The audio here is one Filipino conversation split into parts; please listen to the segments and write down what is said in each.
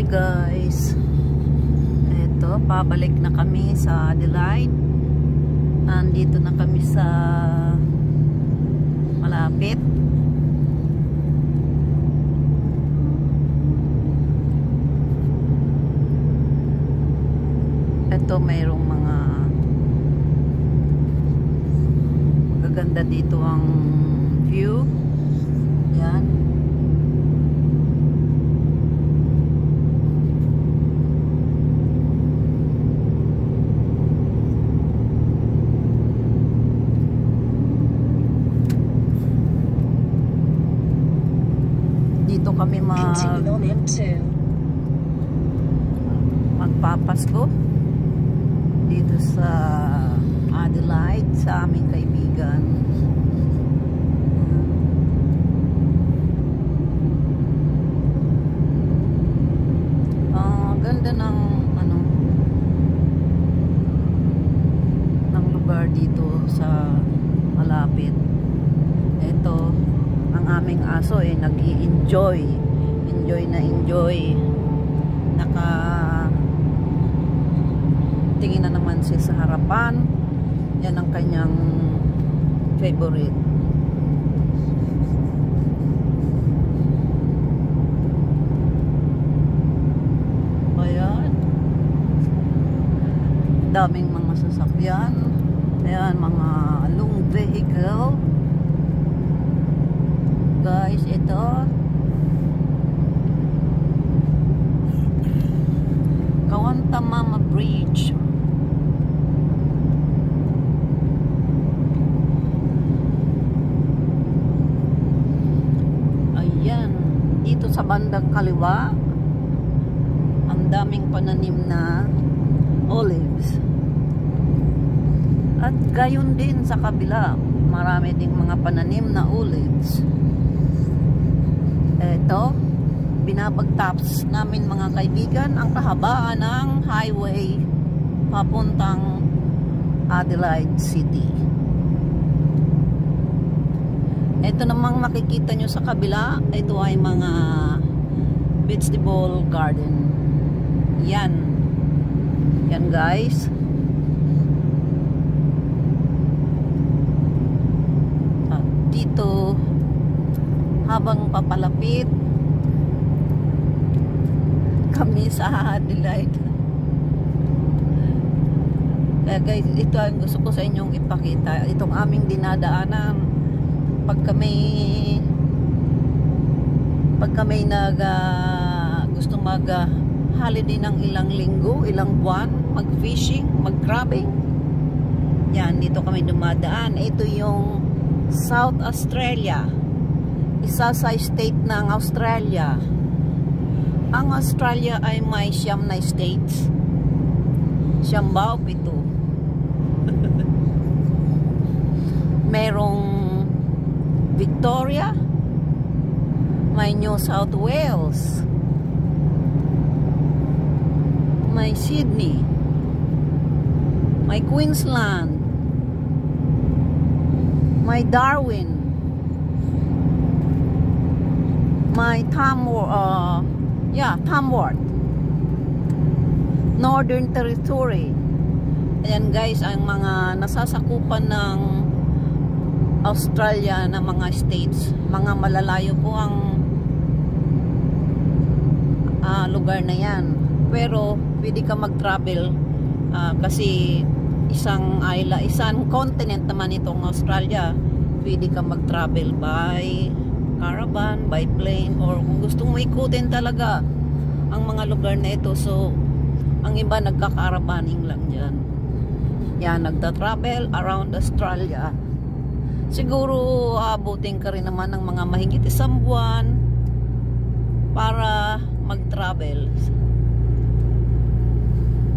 Hi guys, eto pabalik na kami sa Adelaide. Nandito na kami sa malapit. Eto mayroong mga magaganda dito ang view. Yan. Dito kami magpapasko dito sa Adelaide sa aming kaibigan. Ganda ng ng lugar dito sa malapit. Ito ang aming aso nag-i-enjoy tingin na naman siya sa harapan. Yan ang kanyang favorite. Ayan, daming mga sasakyan. Ayan, mga long vehicle. Guys, ito Kawantamama Bridge. Ayan, dito sa bandang kaliwa ang daming pananim na olives. At gayon din sa kabila, marami ding mga pananim na olives. Ito, binabagtaps namin mga kaibigan ang kahabaan ng highway papuntang Adelaide City. Ito namang makikita nyo sa kabila, ito ay mga vegetable garden. Yan guys. At dito habang papalapit kami sa Adelaide. Kaya guys, ito ang gusto ko sa inyong ipakita. Itong aming dinadaanan pag kami gusto holiday ng ilang linggo, ilang buwan, mag-fishing, mag-crabbing. Yan, dito kami dumadaan. Ito yung South Australia. Isa sa state ng Australia. Ang Australia ay may 9 na states. 97. Merong Victoria, may New South Wales, may Sydney, may Queensland, may Darwin, may Tamworth, Northern Territory. Ayan guys, ang mga nasasakupan ng Australia na mga states. Mga malalayo po ang lugar na yan. Pero pwede ka mag-travel kasi isang continent naman itong Australia. Pwede ka mag-travel by caravan, by plane, or kung gusto mo ikutin talaga ang mga lugar na ito. So ang iba nagka-caravanning lang dyan. Yan, nagta-travel around Australia. Siguro abutin ka rin naman ng mga mahigit 1 buwan para mag-travel.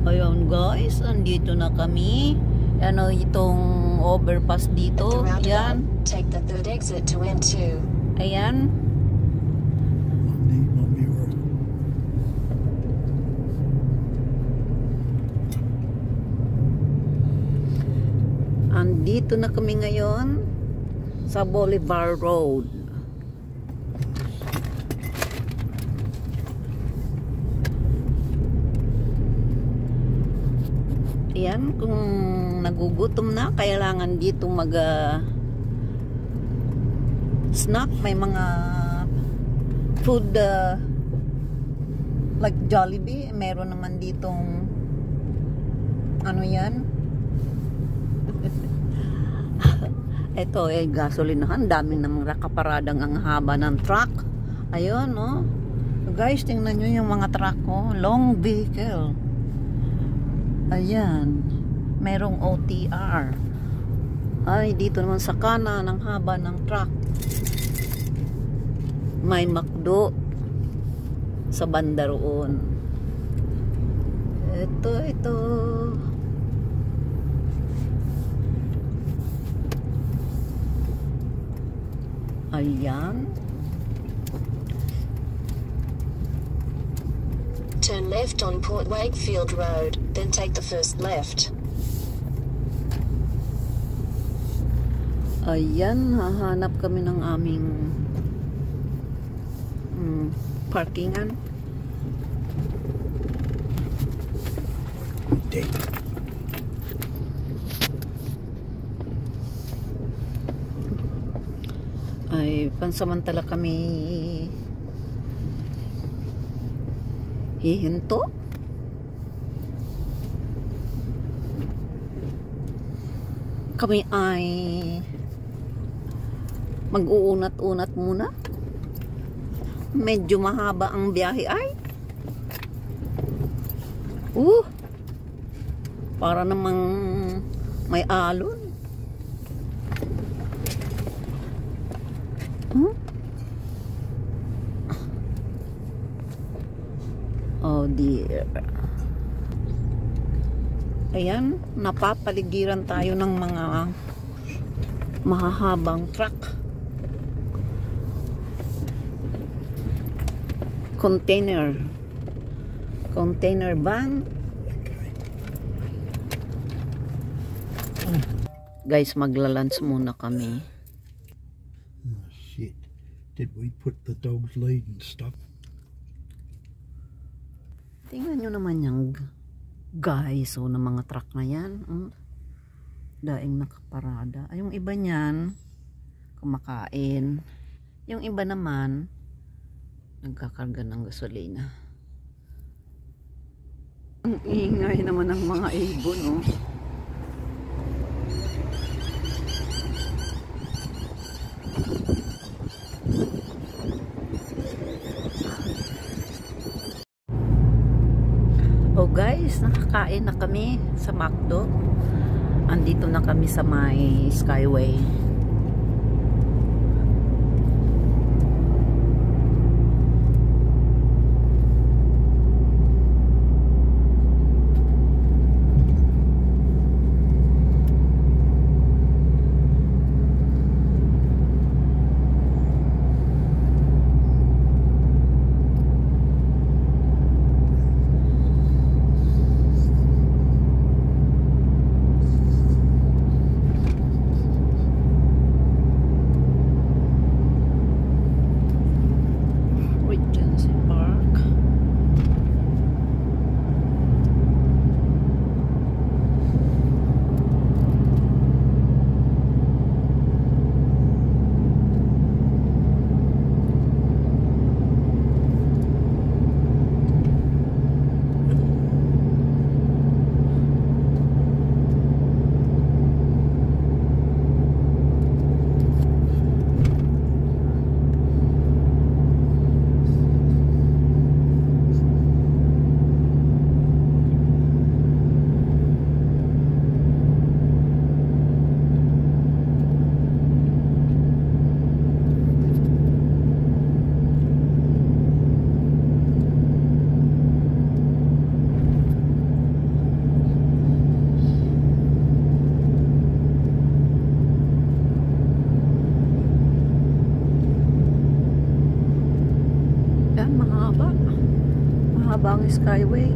Ayun guys, andito na kami. Ano itong overpass dito. Yan. Take the third exit to N2. Ayan. Andito na kami ngayon sa Bolivar Road. Yan, kung nagugutom na, kailangan dito mag snack. May mga food like Jollibee. Meron naman ditong ano yan. Ito gasolinahan. Daming namang nakaparadang ang haba ng truck. Ayun, no? Guys, tingnan nyo yung mga truck ko. Long vehicle. Ayan. Merong OTR. Ay, dito naman sa kanan ang haba ng truck. May McDo sa banda roon. Ito. Ayan. Turn left on Port Wakefield Road, then take the first left. Ayan, hahanap kami ng aming parkingan. Ay, pansamantala kami hihinto. Kami ay mag-uunat-unat muna. Medyo mahaba ang biyahe ay. Para namang may alon. Oh dear. Ayan, napapaligiran tayo ng mga mahahabang truck. Container van. Guys, maglalunch muna kami. Oh shit. Did we put the dog's lead and stuff? Tingnan nyo naman yung guys, ng mga truck na yan. Daing nakaparada. Ay, yung iba niyan kumakain. Yung iba naman nagkakarga ng gasolina. Ang ingay naman ng mga ibon, oh. Oh guys, nakakain na kami sa McDo. Andito na kami sa may Skyway. Mahaba ang Skyway.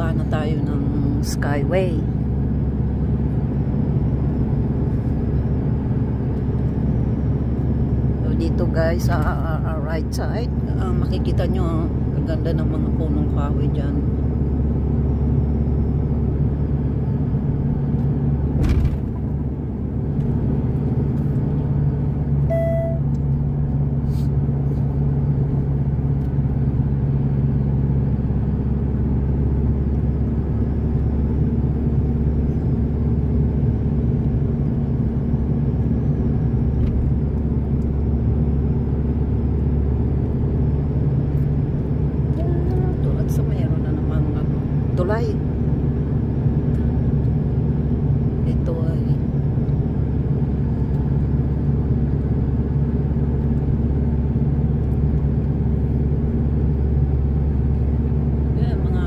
Bababa na tayo ng Skyway. So, dito guys sa right side, makikita nyo ang ganda ng mga punong kahoy dyan. Tulay. Ito ay mga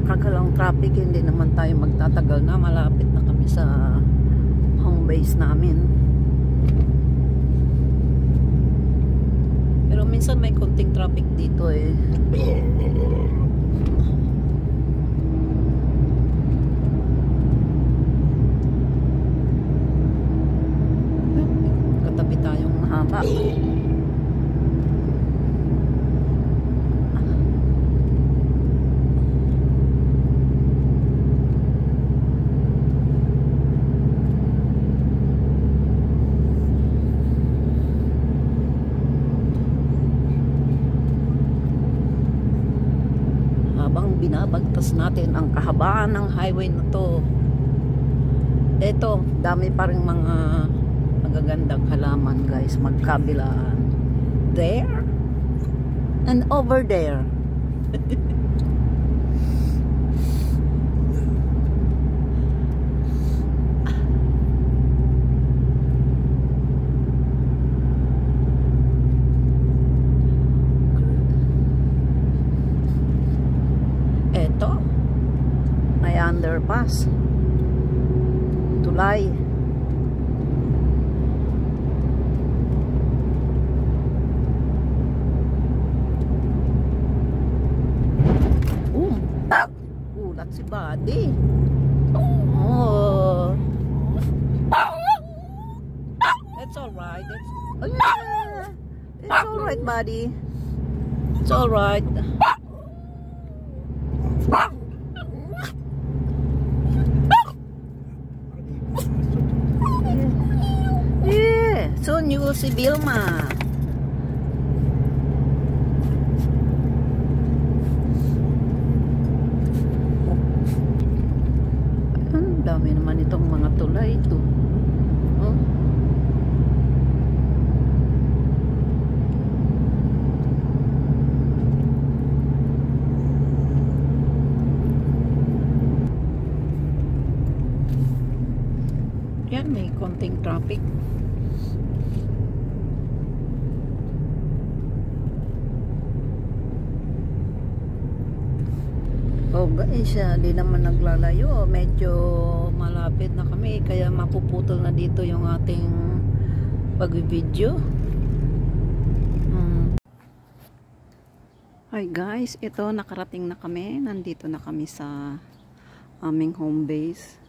kagalang traffic. Hindi naman tayo magtatagal na, malapit na kami sa home base namin. Pero minsan may konting traffic dito eh. Katabi tayong mahaba. Habang binabagtas natin ang kahabaan ng highway na to, eto, dami pa rin mga magagandang halaman guys, magkabilaan. There and over there. Eto, may underpass. Tulay. Ulat si Buddy. Oh. It's alright. It's alright, Buddy. It's alright. Yeah, soon you will see Vilma. Ang dami naman itong mga tulay ito. Oh. Yan, may konting traffic. Oh guys, di naman naglalayo. Medyo malapit na kami, kaya mapuputol na dito yung ating pag-video. Hi guys, ito nakarating na kami. Nandito na kami sa aming home base.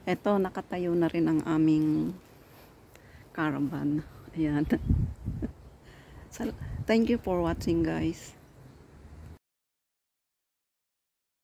Ito, nakatayo na rin ang aming caravan. Ayan. So, thank you for watching guys.